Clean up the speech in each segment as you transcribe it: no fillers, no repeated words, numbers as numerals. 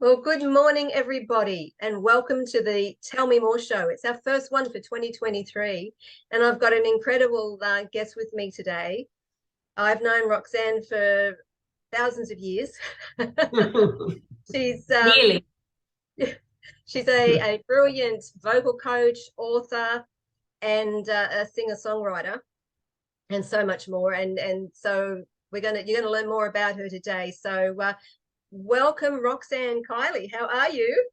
Well, good morning, everybody, and welcome to the Tell Me More show. It's our first one for 2023, and I've got an incredible guest with me today. I've known Roxanne for thousands of years. She's Nearly. she's a brilliant vocal coach, author, and a singer-songwriter, and so much more. And so you're gonna learn more about her today. So welcome, Roxanne Kiely. How are you?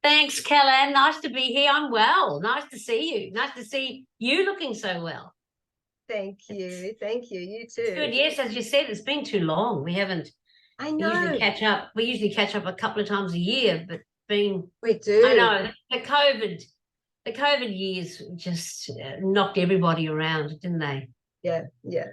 Thanks, Kel-Anne. Nice to be here. I'm well. Nice to see you. Nice to see you looking so well. Thank you. Thank you. You It's too. good. Yes, as you said, it's been too long. I We usually know. catch up. We usually catch up a couple of times a year, but We I do. know the COVID years just knocked everybody around, didn't they? Yeah, yeah.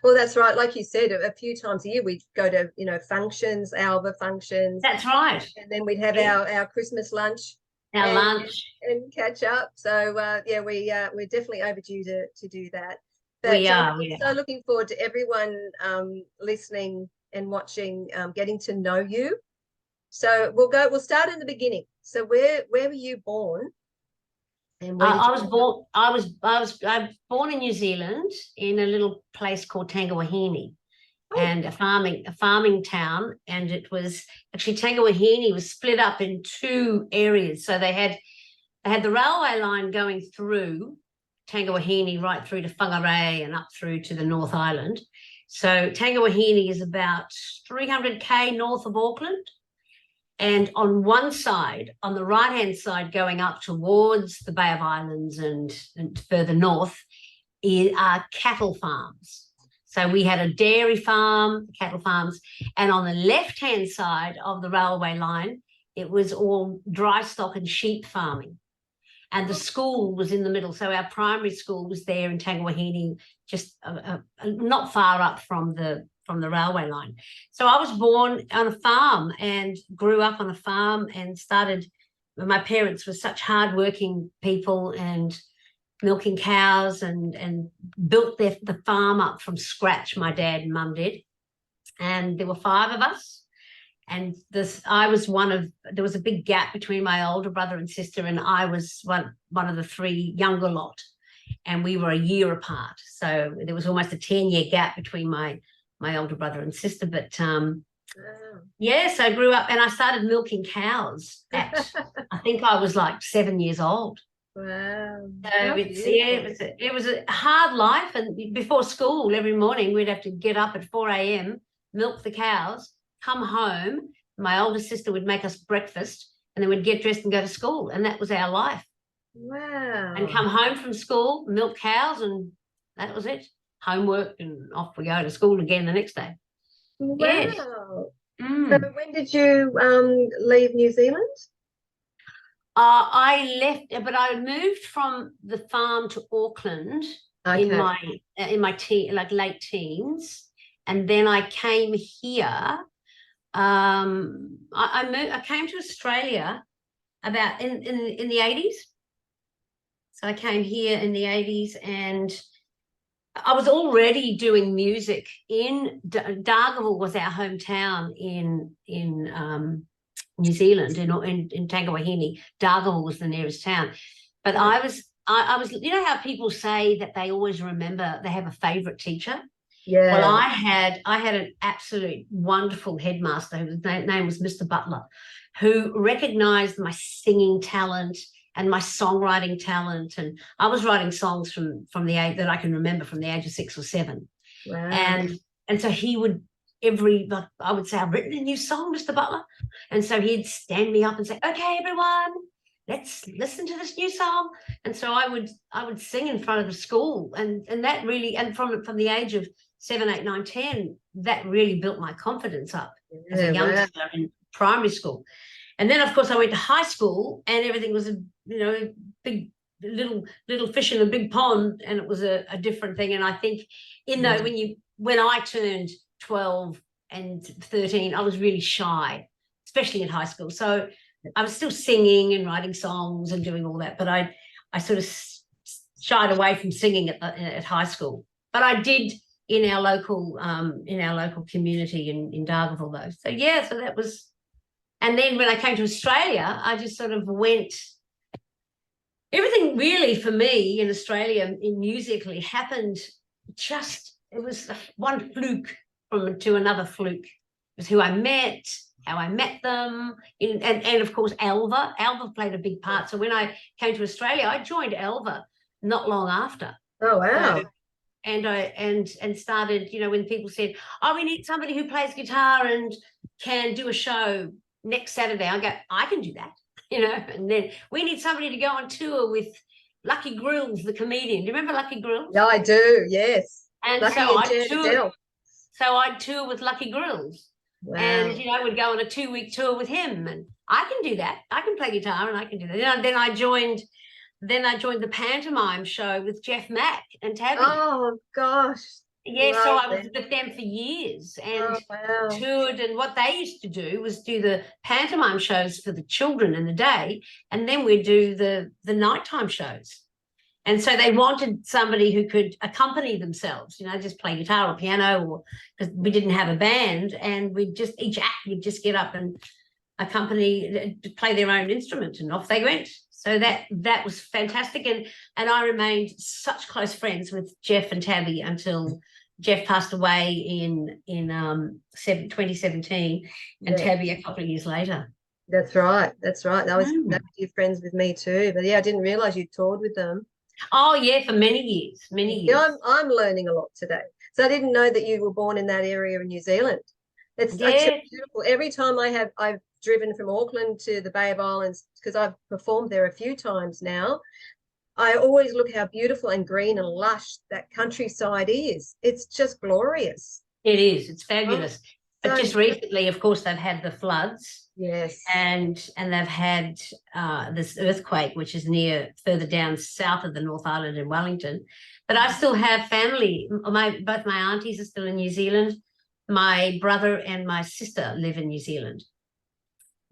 Well, that's right. Like you said, a few times a year we'd go to, functions, Alva functions, That's right. and then we'd have Yeah. our Christmas lunch Our and lunch. and catch up. So yeah, we're definitely overdue to do that. But We are. I'm We so are. looking forward to everyone listening and watching, getting to know you. So we'll start in the beginning. So where were you born and where did I you was grow up? born. I was born in New Zealand in a little place called Tangawahine, Oh, and a farming town. And it was actually Tangawahine was split up in two areas. So they had the railway line going through Tangawahine right through to Whangarei and up through to the North Island. So Tangawahine is about 300 north of Auckland. And on one side, on the right-hand side, going up towards the Bay of Islands and further north, are cattle farms. So we had a dairy farm, cattle farms, and on the left-hand side of the railway line, it was all dry stock and sheep farming. And the school was in the middle. So our primary school was there in Tangawahine, just not far up from the railway line. So I was born on a farm and grew up on a farm and started. My parents were such hardworking people and milking cows and built the farm up from scratch. My dad and mum did, and there were five of us. And I was there was a big gap between my older brother and sister, and I was one of the three younger lot, and we were a year apart. So there was almost a 10-year gap between my older brother and sister. But wow. yes, I grew up and I started milking cows at, I think I was like 7 years old. Wow. So How it was a hard life. And before school, every morning we'd have to get up at 4 a.m., milk the cows, come home. My older sister would make us breakfast, and then we'd get dressed and go to school. And that was our life. And Wow. come home from school, milk cows, and that was it. Homework, and off we go to school again the next day. Yes. Wow. So Mm. when did you leave New Zealand? I left, but I moved from the farm to Auckland in Okay. my late teens, and then I came here. I came to Australia about in the 80s. So I came here in the 80s, and I was already doing music in Dargaville was our hometown in New Zealand, in Tangawahine. Dargaville was the nearest town. But Yeah. I was, you know how people say that they always remember they have a favorite teacher? Yeah. Well, I had an absolute wonderful headmaster whose name was Mr. Butler, who recognized my singing talent and my songwriting talent. And I was writing songs from the age that I can remember, from the age of 6 or 7. Wow. And so he would I would say, I've written a new song, Mr. Butler. And so he'd stand me up and say, okay, everyone, let's listen to this new song. And so I would sing in front of the school, and that really, and from the age of 7, 8, 9, 10, that really built my confidence up as a youngster in primary school. And then, of course, I went to high school, and everything was big little fish in a big pond, and it was a different thing. And I think when I turned 12 and 13, I was really shy, especially in high school. So I was still singing and writing songs and doing all that, but I sort of shied away from singing at high school. But I did in our local community in Dargaville, though. So yeah, so that was And then when I came to Australia, I just sort of went. Everything really for me in Australia, in musically, happened just. It was one fluke to another fluke. It was who I met, how I met them, and of course Alva. Alva played a big part. So when I came to Australia, I joined Alva not long after. Oh wow! So, and I started, when people said, "Oh, we need somebody who plays guitar and can do a show next Saturday," I go, "I can do that," And then we need somebody to go on tour with Lucky Grills, the comedian. Do you remember Lucky Grills? Yeah, I do. Yes, And Lucky so and I Jan toured. Adele. So I'd tour with Lucky Grills. Wow. And, would go on a 2-week tour with him. And I can do that. I can play guitar and I can do that. Then I joined the pantomime show with Jeff Mack and Tabby. Oh, gosh. Yeah, so I was with them for years and wow. toured. And what they used to do was do the pantomime shows for the children in the day. And then we'd do the nighttime shows. And so they wanted somebody who could accompany themselves, just play guitar or piano, or because we didn't have a band, and each act would just get up and accompany, play their own instrument, and off they went. So that was fantastic, and I remained such close friends with Jeff and Tabby until Jeff passed away in 2017, and Tabby a couple of years later. That's right. That was your friends with me too. But yeah, I didn't realise you toured with them. Oh yeah, for many years. Yeah, I'm learning a lot today. So I didn't know that you were born in that area in New Zealand. It's beautiful. Every time I've driven from Auckland to the Bay of Islands, because I've performed there a few times now, I always look how beautiful and green and lush that countryside is. It's just glorious. It is. It's fabulous. But just recently, of course, they've had the floods. Yes. And they've had this earthquake, which is further down south of the North Island in Wellington. But I still have family. Both my aunties are still in New Zealand. My brother and my sister live in New Zealand.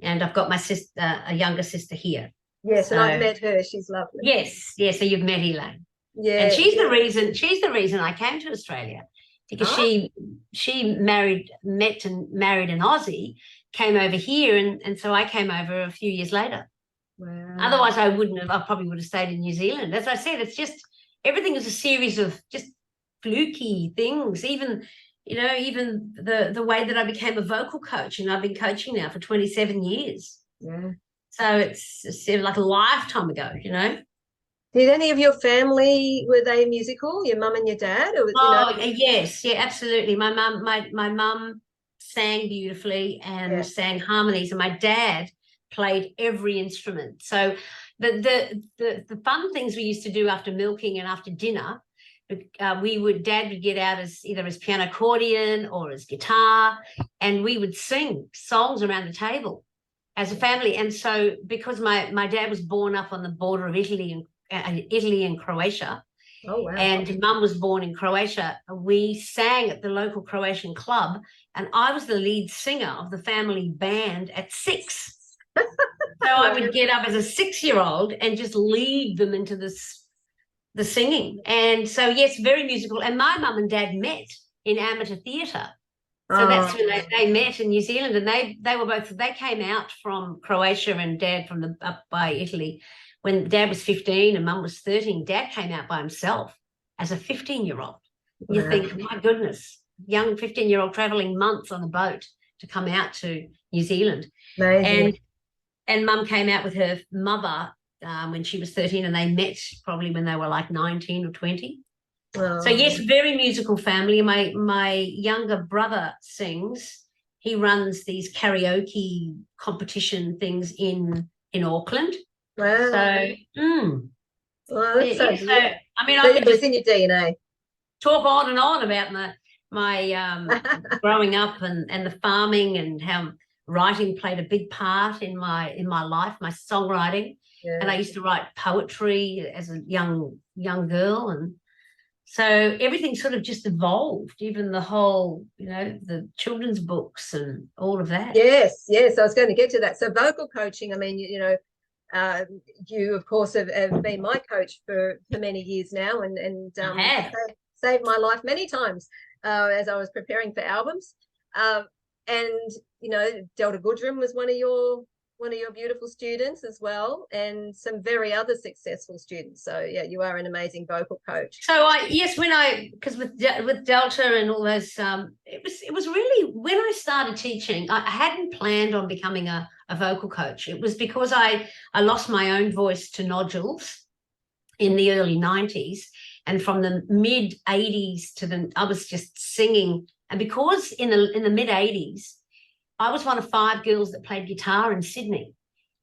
And I've got my sister, a younger sister here. Yes, and I've met her. She's lovely. Yes. So you've met Elaine. Yeah. And she's the reason I came to Australia, because she met and married an Aussie, came over here, and so I came over a few years later. Wow. Otherwise I probably would have stayed in New Zealand. As I said, it's just everything is a series of just fluky things. Even the way that I became a vocal coach, and I've been coaching now for 27 years. Yeah. So it's like a lifetime ago, Did any of your family, were they musical, your mum and your dad? Or, yes, yeah, absolutely. My mum sang beautifully and sang harmonies, and my dad played every instrument. So the fun things we used to do after milking and after dinner, Dad would get out either as piano accordion or as guitar, and we would sing songs around the table as a family. And so because my dad was born up on the border of Italy and Croatia. Oh, wow. And Mum was born in Croatia. We sang at the local Croatian club, and I was the lead singer of the family band at 6. So I would get up as a 6-year-old and just lead them into the singing. And so, yes, very musical. And my mum and dad met in amateur theatre. So that's when they met in New Zealand, and they came out from Croatia, and Dad from up by Italy. When Dad was 15 and Mum was 13, Dad came out by himself as a 15-year-old. Wow. You think, my goodness, young 15-year-old travelling months on a boat to come out to New Zealand. Amazing. And Mum came out with her mother when she was 13, and they met probably when they were like 19 or 20. Oh. So yes, very musical family. My younger brother sings. He runs these karaoke competition things in Auckland. Wow. So, well, that's so so I mean, it's in your DNA. Talk on and on about my growing up and the farming, and how writing played a big part in my life, my songwriting. Yeah. And I used to write poetry as a young girl, and so everything sort of just evolved, even the whole, the children's books and all of that. Yes. I was going to get to that. So vocal coaching, I mean, you of course have been my coach for many years now, and saved my life many times as I was preparing for albums. And you know, Delta Goodrum was one of your beautiful students as well, and some very other successful students. So yeah, you are an amazing vocal coach. So because with Delta and all those, it was really when I started teaching, I hadn't planned on becoming a vocal coach. It was because I lost my own voice to nodules in the early 90s, and from the mid 80s I was just singing. And because in the mid 80s, I was one of 5 girls that played guitar in Sydney.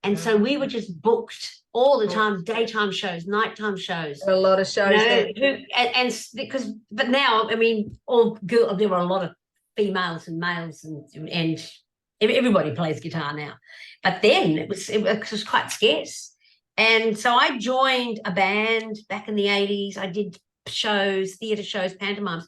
And so we were just booked all the time, daytime shows, nighttime shows. A lot of shows. But now, I mean, there were a lot of females and males, and everybody plays guitar now. But then it was quite scarce. And so I joined a band back in the 80s. I did shows, theatre shows, pantomimes,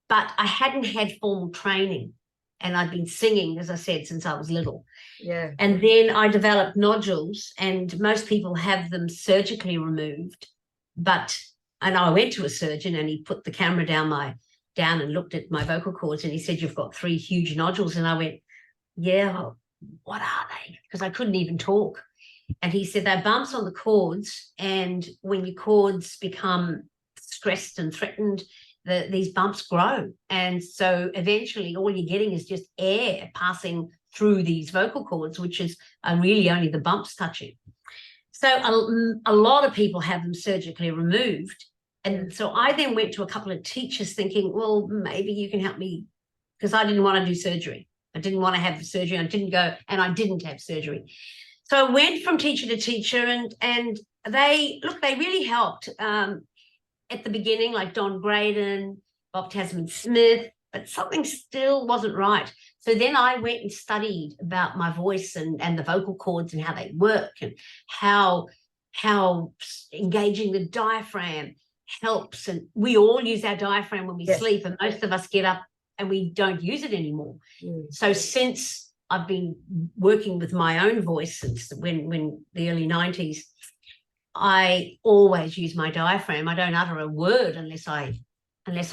but I hadn't had formal training. And I'd been singing, as I said, since I was little. Yeah. And then I developed nodules, and most people have them surgically removed. And I went to a surgeon, and he put the camera down and looked at my vocal cords, and he said, "You've got 3 huge nodules." And I went, "Yeah, what are they?" Because I couldn't even talk. And he said, "They're bumps on the cords, and when your cords become stressed and threatened, these bumps grow. And so eventually all you're getting is just air passing through these vocal cords, which is really only the bumps touching." So a lot of people have them surgically removed. And so I then went to a couple of teachers thinking, well, maybe you can help me, because I didn't want to do surgery. I didn't want to have surgery. I didn't have surgery. So I went from teacher to teacher, and they really helped. At the beginning, like Don Graydon, Bob Tasman-Smith, but something still wasn't right. So then I went and studied about my voice and the vocal cords and how they work, and how engaging the diaphragm helps. And we all use our diaphragm when we sleep, and most of us get up and we don't use it anymore. So since I've been working with my own voice since when the early 90s, I always use my diaphragm. I don't utter a word unless I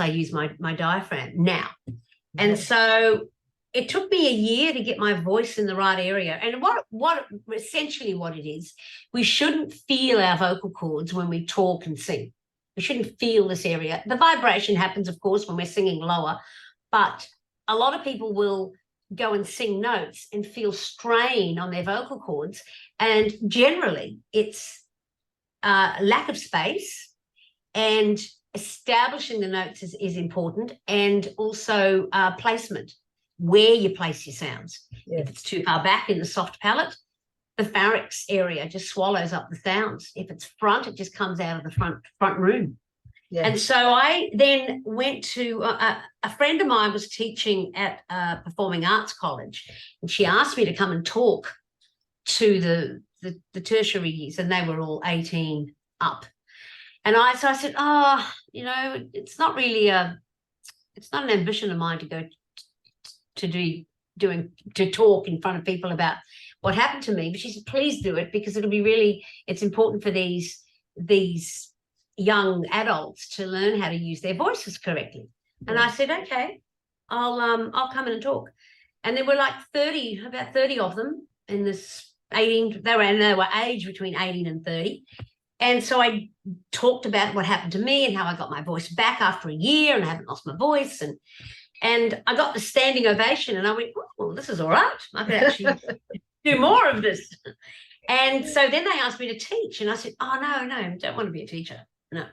use my diaphragm now. And so it took me a year to get my voice in the right area. And what essentially what it is, we shouldn't feel our vocal cords when we talk and sing. We shouldn't feel this area. The vibration happens, of course, when we're singing lower, but a lot of people will go and sing notes and feel strain on their vocal cords. And generally it's lack of space, and establishing the notes is important, and also placement, where you place your sounds. If it's too far back in the soft palate, the pharynx area just swallows up the sounds. If it's front, it just comes out of the front room. And so I then went to a friend of mine was teaching at a performing arts college, and she asked me to come and talk to the tertiary years, and they were all 18 up. And so I said, it's not really it's not an ambition of mine to go to talk in front of people about what happened to me. But she said, please do it, because it's important for these young adults to learn how to use their voices correctly. And I said, okay, I'll come in and talk. And there were like about 30 of them in this 18, they were aged between 18 and 30. And so I talked about what happened to me and how I got my voice back after a year, and I haven't lost my voice. And I got the standing ovation, and I went, oh, well, this is all right. I could actually do more of this. And so then they asked me to teach, and I said, oh, no, I don't want to be a teacher. No.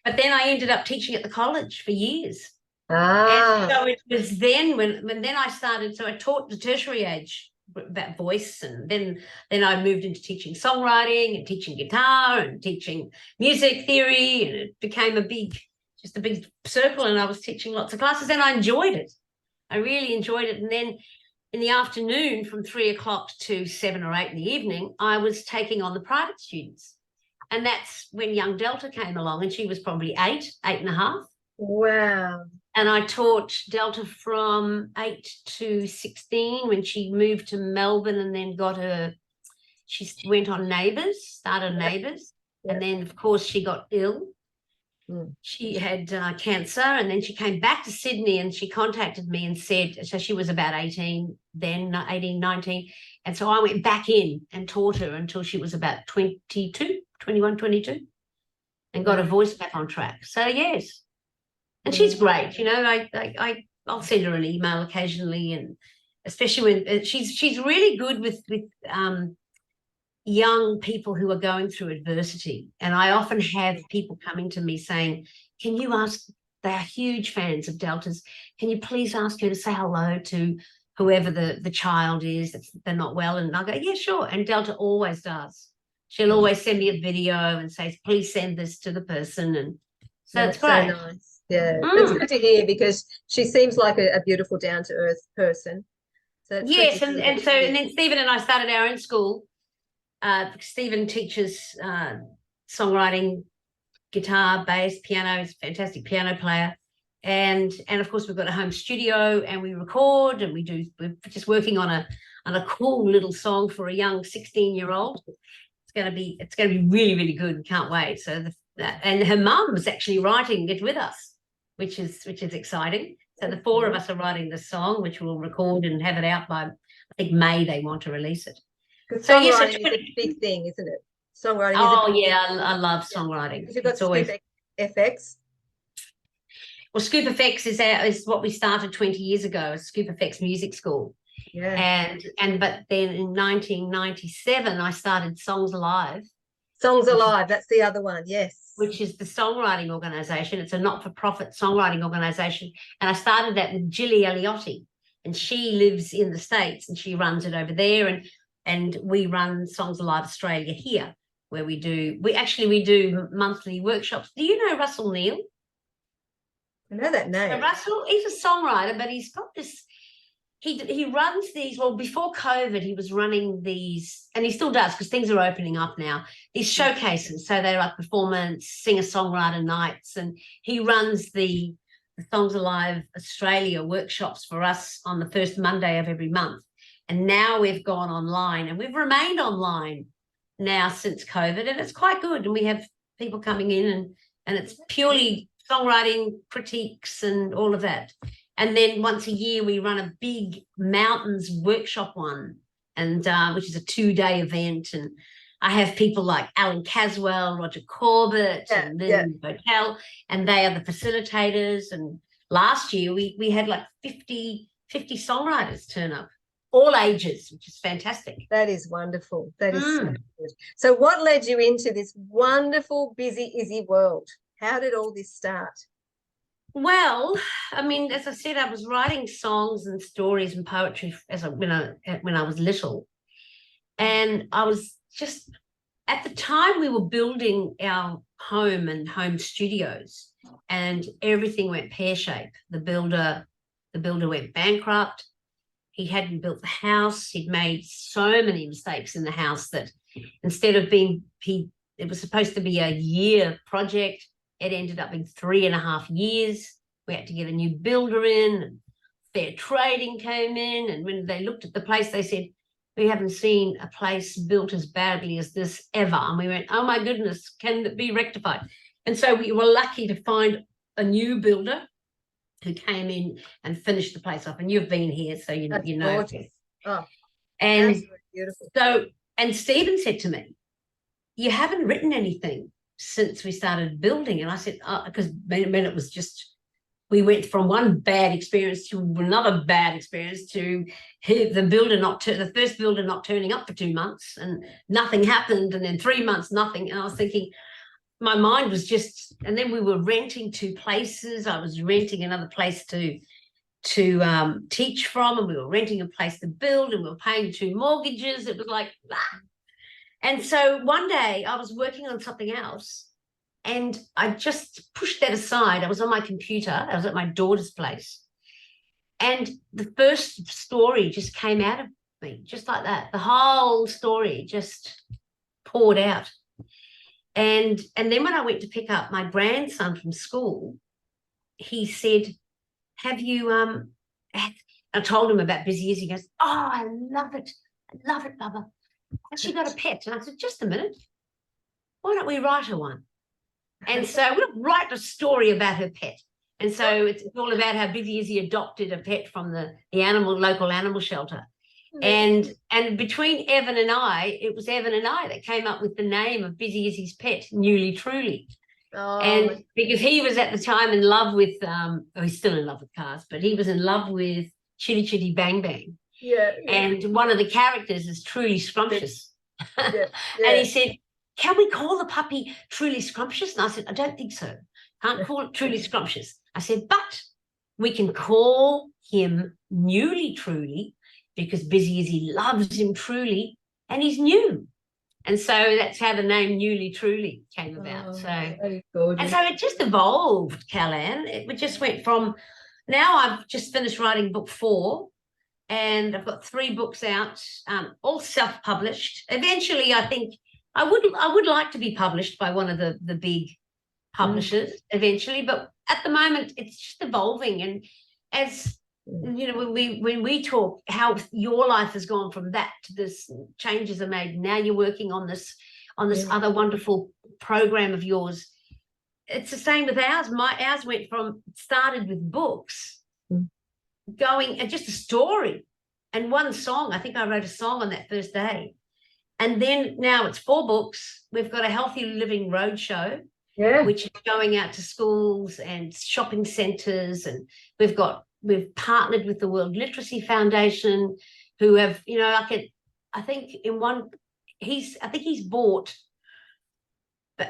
But then I ended up teaching at the college for years. And so it was then when I started, so I taught the tertiary age about voice, and then I moved into teaching songwriting and teaching guitar and teaching music theory, and it became a big circle, and I was teaching lots of classes, and I enjoyed it. I really enjoyed it. And then in the afternoon, from 3 o'clock to 7 or 8 in the evening, I was taking on the private students. And that's when young Delta came along, and she was probably 8 and a half. Wow. And I taught Delta from 8 to 16 when she moved to Melbourne, and then she went on Neighbours, started Neighbours. And then, of course, she got ill. She had cancer, and then she came back to Sydney, and she contacted me and said, so she was about 18 then, 18, 19. And so I went back in and taught her until she was about 22, 21, 22, and got her voice back on track. So, yes. And she's great. You know, I'll send her an email occasionally, and especially when she's really good with young people who are going through adversity. And I often have people coming to me saying, can you ask, they are huge fans of Delta's, can you please ask her to say hello to whoever the child is that's they're not well? And I'll go, yeah, sure. And Delta always does. She'll always send me a video and say, please send this to the person. And so it's great. So nice. Yeah, that's good to hear, because she seems like a beautiful, down-to-earth person. So yes, and then Stephen and I started our own school. Stephen teaches songwriting, guitar, bass, piano. He's a fantastic piano player. And of course we've got a home studio, and we record, and we're just working on a cool little song for a young 16-year-old. It's going to be really, really good. Can't wait. So and her mum was actually writing it with us, which is exciting. So the four of us are writing the song, which we'll record and have it out by, I think, May. They want to release it. So songwriting is a big thing, isn't it? Songwriting. I love songwriting. You've got Scoop FX. Well, Scoop FX is what we started 20 years ago, Scoop FX Music School. Yeah. But then in 1997, I started Songs Alive. Songs Alive, that's the other one, yes. Which is the songwriting organisation. It's a not-for-profit songwriting organisation. And I started that with Gilly Eliotti, and she lives in the States, and she runs it over there. And we run Songs Alive Australia here, where we do monthly workshops. Do you know Russell Neal? I know that name. So Russell, he's a songwriter, but he's got this. He runs these. Well, before COVID, he was running these, and he still does, because things are opening up now. These showcases, so they're like performance, singer-songwriter nights, and he runs the Songs Alive Australia workshops for us on the first Monday of every month. And now we've gone online, and we've remained online now since COVID, and it's quite good. And we have people coming in, and it's purely songwriting critiques and all of that. And then once a year we run a big mountains workshop one, and which is a 2-day event. And I have people like Alan Caswell, Roger Corbett, and Lynn Botel, and they are the facilitators. And last year we had like 50 songwriters turn up, all ages, which is fantastic. That is wonderful. That is so good. So what led you into this wonderful, busy Izzy world? How did all this start? Well, I mean, as I said, I was writing songs and stories and poetry when I was little. And I was just, at the time we were building our home and home studios, and everything went pear-shaped. The builder went bankrupt. He hadn't built the house. He'd made so many mistakes in the house that instead of it was supposed to be a year project, it ended up being 3.5 years. We had to get a new builder in, and Fair Trading came in, and when they looked at the place, they said, we haven't seen a place built as badly as this ever. And we went, oh my goodness, can it be rectified? And so we were lucky to find a new builder who came in and finished the place off. And you've been here, so you know. Gorgeous. Oh, and beautiful. So, and Stephen said to me, you haven't written anything since we started building. And I said, because then it was just, we went from one bad experience to another bad experience, to the first builder not turning up for 2 months, and nothing happened, and then 3 months nothing. And I was thinking, my mind was just, and then we were renting 2 places. I was renting another place to teach from, and we were renting a place to build, and we were paying 2 mortgages. It was like, And so one day I was working on something else, and I just pushed that aside. I was on my computer. I was at my daughter's place, and the first story just came out of me, just like that. The whole story just poured out. And then when I went to pick up my grandson from school, he said, have you, I told him about Busy Izzy. He goes, oh, I love it, Bubba. Has she got a pet? And I said, just a minute. Why don't we write her one? And so we'll write a story about her pet. And so it's all about how Busy Izzy adopted a pet from the local animal shelter. And between Evan and I, it was Evan and I that came up with the name of Busy Izzy's pet, Newly Truly. And because he was at the time in love with, he's still in love with cars, but he was in love with Chitty Chitty Bang Bang. Yeah. And one of the characters is Truly Scrumptious. Yeah. And he said, can we call the puppy Truly Scrumptious? And I said, I don't think so. Can't call it Truly Scrumptious. I said, but we can call him Newly Truly because Busy Izzy loves him truly and he's new. And so that's how the name Newly Truly came about. So and so it just evolved, Kel-Anne. It just went from, now I've just finished writing book 4 and I've got 3 books out, all self-published. Eventually, I think I would like to be published by one of the big publishers eventually, but at the moment it's just evolving. And as you know, when we talk how your life has gone from that to this, changes are made. Now you're working on this other wonderful program of yours. It's the same with ours. Ours went from, started with books, going and just a story and one song. I think I wrote a song on that first day. And then now it's 4 books. We've got a Healthy Living Roadshow, which is going out to schools and shopping centres. And we've partnered with the World Literacy Foundation, who have, you know, I think he's bought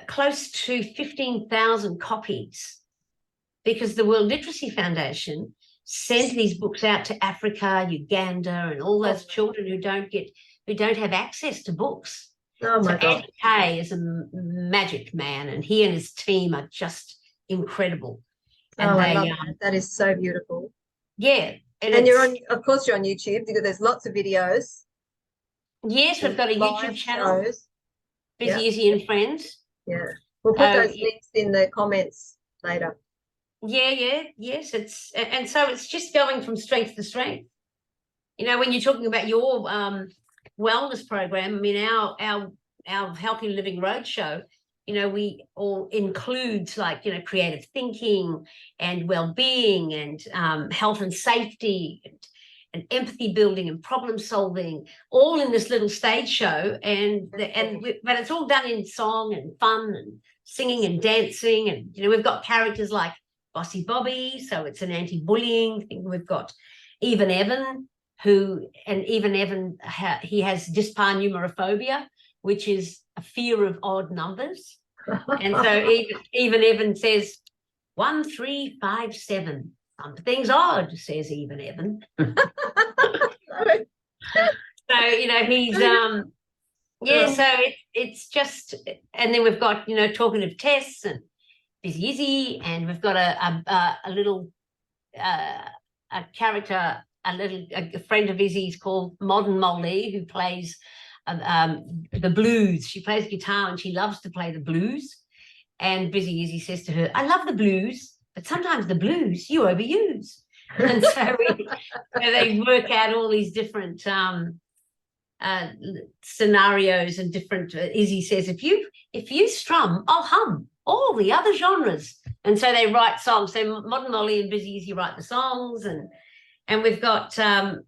close to 15,000 copies because the World Literacy Foundation sent these books out to Africa, Uganda, and all those children who don't have access to books. Oh my God. Andy Kay is a magic man, and he and his team are just incredible. And I love that is so beautiful. Yeah. And you're on, of course, you're on YouTube because there's lots of videos. Yes, we've got a YouTube channel, Busy Izzy and Friends. Yeah. We'll put those links in the comments later. Yes. And so it's just going from strength to strength. You know, when you're talking about your wellness program, I mean, our Healthy Living Roadshow, you know, we all includes, like, you know, creative thinking and well-being and health and safety and empathy building and problem solving, all in this little stage show. But it's all done in song and fun and singing and dancing. And, you know, we've got characters like Bossy Bobby, so it's an anti-bullying thing. We've got Even Evan, he has dysparnumerophobia, which is a fear of odd numbers. And so even Evan says 1357. Something's odd, says Even Evan. So, you know, he's so it's just, and then we've got, you know, Talkative Tess and Busy Izzy, and we've got a little character, a friend of Izzy's called Modern Molly, who plays the blues. She plays guitar and she loves to play the blues. And Busy Izzy says to her, I love the blues, but sometimes the blues you overuse. And so they work out all these different scenarios and different. Izzy says, if you strum, I'll hum all the other genres. And so they write songs. So Modern Molly and Busy Izzy write the songs, and we've got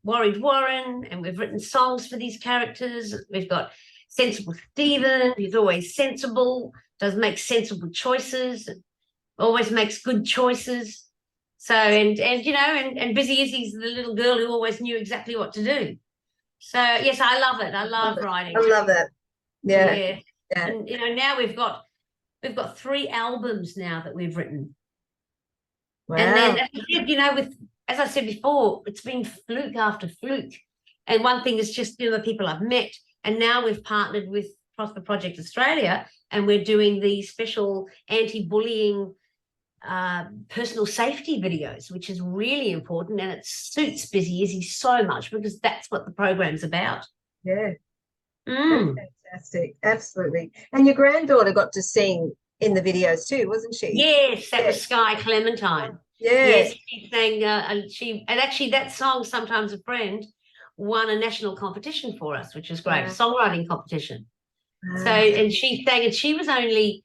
Worried Warren, and we've written songs for these characters. We've got Sensible Stephen, who's always sensible, does make sensible choices, always makes good choices. So, and you know, and Busy Izzy's the little girl who always knew exactly what to do. So, yes, I love it. I love writing. I love it. Yeah. And, you know, now we've got 3 albums now that we've written. Wow. And then, you know, as I said before, it's been fluke after fluke. And one thing is just, you know, the people I've met. And now we've partnered with Prosper Project Australia, and we're doing these special anti-bullying personal safety videos, which is really important. And it suits Busy Izzy so much because that's what the program's about. Yeah. Fantastic. Absolutely. And your granddaughter got to sing in the videos too, wasn't she? Yes, that was Sky Clementine. Yes, she sang, and actually that song, Sometimes a Friend, won a national competition for us, which is great, a songwriting competition. So, and she sang, and she was only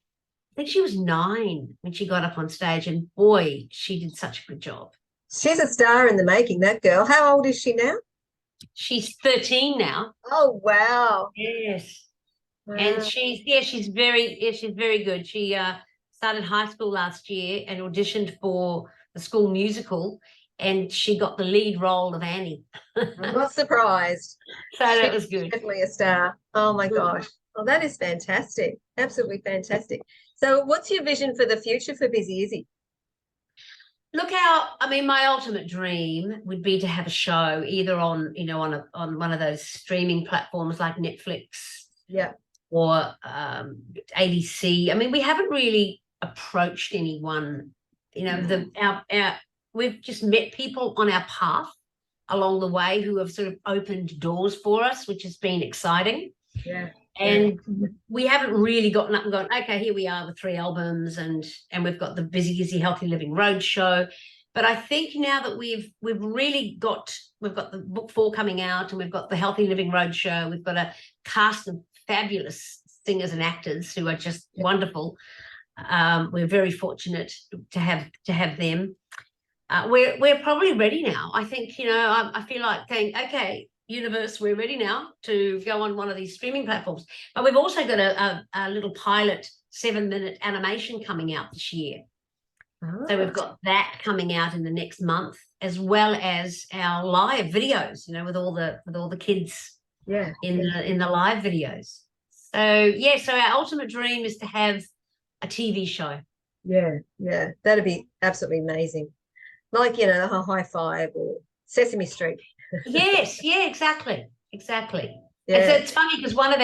think she was 9 when she got up on stage, and boy, she did such a good job. She's a star in the making, that girl. How old is she now? She's 13 now. Oh, wow. Yes. Wow. And she's very good. She started high school last year and auditioned for the school musical, and she got the lead role of Annie. I'm not surprised. So that was She's good. definitely a star. Oh my gosh. Well, that is fantastic. Absolutely fantastic. So what's your vision for the future for Busy Izzy? Look, my ultimate dream would be to have a show either on, on one of those streaming platforms like Netflix, Yeah, or ABC. I mean, we haven't really approached anyone. We've just met people on our path along the way who have sort of opened doors for us, which has been exciting. yeah. And we haven't really gotten up and gone, okay, here we are with 3 albums, and we've got the Busy Izzy Healthy Living Roadshow. But I think now that we've got the book 4 coming out, and we've got the Healthy Living Roadshow, we've got a cast of fabulous singers and actors who are just wonderful. We're very fortunate to have them. We're probably ready now. I think, I feel like saying, okay, universe, we're ready now to go on one of these streaming platforms. But we've also got a little pilot 7-minute animation coming out this year. Oh. So we've got that coming out in the next month, as well as our live videos, with all the kids in the live videos. So our ultimate dream is to have a TV show. Yeah, that'd be absolutely amazing. Like, a High Five or Sesame Street. Yes, yeah, exactly. Yeah. And so it's funny because one of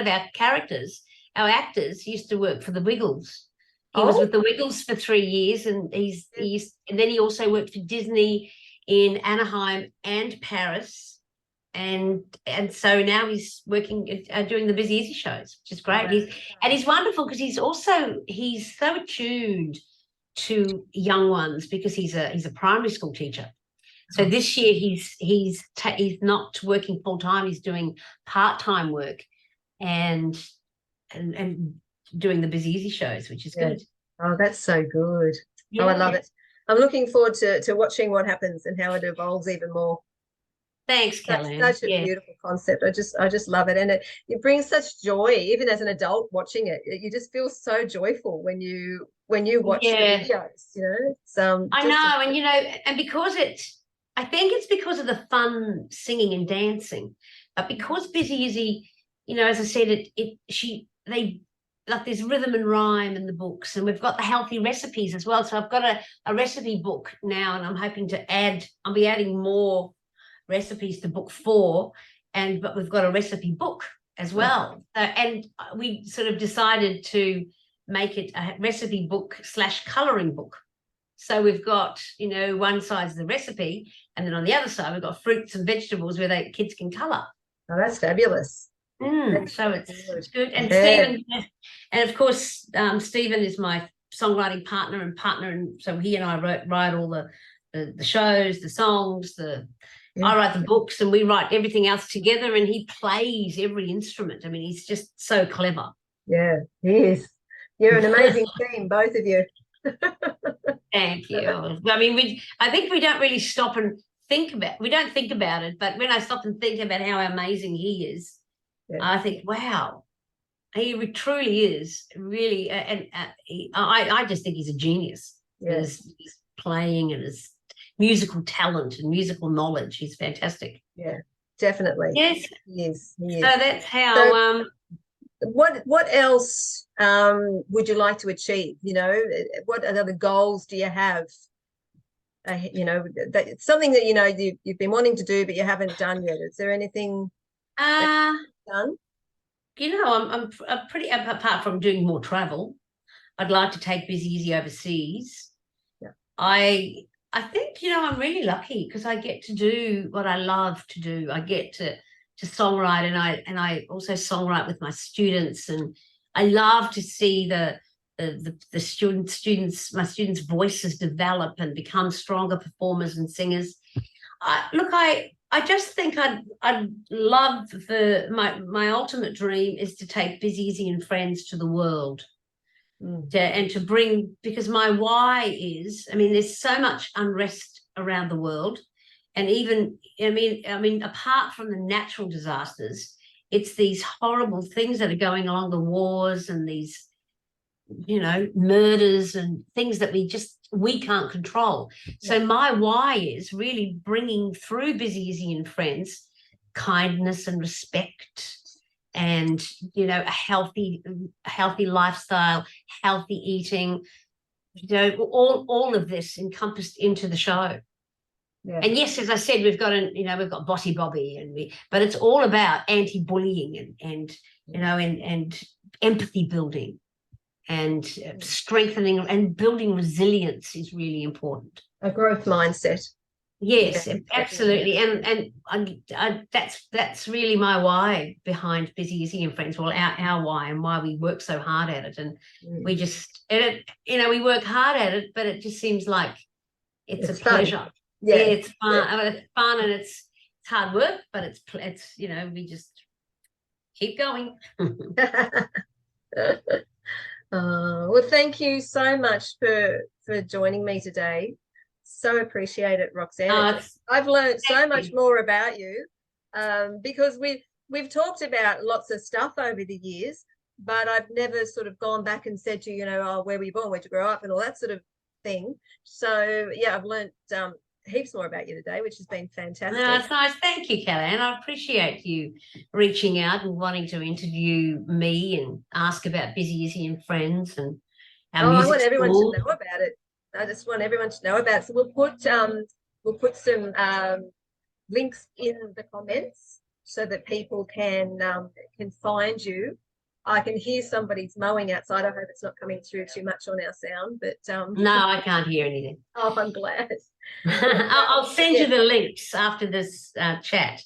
our characters, our actors, used to work for the Wiggles. He was with the Wiggles for 3 years, and and then he also worked for Disney in Anaheim and Paris, and so now he's working doing the Busy Izzy shows, which is great. He's wonderful because he's so attuned to young ones because he's a primary school teacher. So this year he's not working full time. He's doing part-time work and doing the Busy Izzy shows, which is good. Oh, that's so good. Yeah. Oh, I love it. I'm looking forward to watching what happens and how it evolves even more. Thanks, Kel-Anne. Such a beautiful concept. I just love it, and it brings such joy. Even as an adult watching it, you just feel so joyful when you watch the videos. I know, and because I think it's because of the fun singing and dancing, but because Busy Izzy, as I said, they like there's rhythm and rhyme in the books, and we've got the healthy recipes as well. So I've got a recipe book now, and I'm hoping to I'll be adding more recipes to book 4, but we've got a recipe book as well. And we sort of decided to make it a recipe book / coloring book. So we've got, one side's the recipe, and then on the other side we've got fruits and vegetables where kids can color. Oh, that's fabulous. So it's good. And Stephen, and of course, Stephen is my songwriting partner, and so he and I write all the shows, the songs, I write the books, and we write everything else together, and he plays every instrument. I mean, he's just so clever. Yeah, he is. You're an amazing team, both of you. Thank you. I mean, I think we don't really stop and think about it, but when I stop and think about how amazing he is, I think, wow, he truly is really, and I just think he's a genius. His playing and his musical talent and musical knowledge, he's fantastic. Yeah, definitely. Yes, he is. So that's how. What else would you like to achieve? What other goals do you have? That something that you've been wanting to do but you haven't done yet. Is there anything done? I'm pretty, apart from doing more travel, I'd like to take Busy Izzy overseas. Yeah. I think I'm really lucky because I get to do what I love to do. I get to songwrite, and I also songwrite with my students, and I love to see my students' voices develop and become stronger performers and singers. I just think I'd love my ultimate dream is to take Busy Izzy and friends to the world. and to bring, because my why is, I mean, there's so much unrest around the world, and even, I mean, apart from the natural disasters, it's these horrible things that are going along, the wars and these, murders and things that we can't control. So my why is really bringing through Busy Izzy and Friends kindness and respect, and a healthy lifestyle, healthy eating, all of this encompassed into the show. Yeah. And yes, as I said, we've got Bossy Bobby, but it's all about anti-bullying and empathy building, and strengthening and building resilience is really important. A growth mindset. Yes, absolutely, and that's really my why behind Busy Izzy and Friends. Well, our why, and why we work so hard at it, and we just, we work hard at it, but it just seems like it's a pleasure. Fun. Yeah, it's fun. I mean, it's fun, and it's hard work, but it's we just keep going. Well, thank you so much for joining me today. So appreciate it, Roxanne. I've learned so much more about you, because we've talked about lots of stuff over the years, but I've never sort of gone back and said to you, oh, where were you born, where'd you grow up, and all that sort of thing. So yeah, I've learned heaps more about you today, which has been fantastic. No, it's nice. Thank you, Kel-Anne. I appreciate you reaching out and wanting to interview me and ask about Busy Izzy and Friends and our music. I want everyone to know about it. I just want everyone to know about it. So we'll put some links in the comments so that people can find you. I can hear somebody's mowing outside. I hope it's not coming through too much on our sound, but no, I can't hear anything. Oh, I'm glad. I'll send you the links after this chat.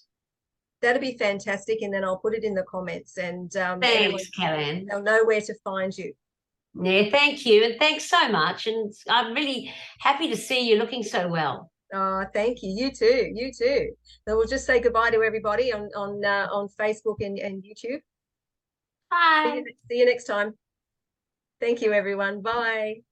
That'd be fantastic, and then I'll put it in the comments, and thanks, Kel-Anne. They'll know where to find you. Yeah, thank you, and thanks so much, and I'm really happy to see you looking so well. Oh, thank you. You too. So we'll just say goodbye to everybody on Facebook and YouTube. Bye. See you next time. Thank you, everyone. Bye.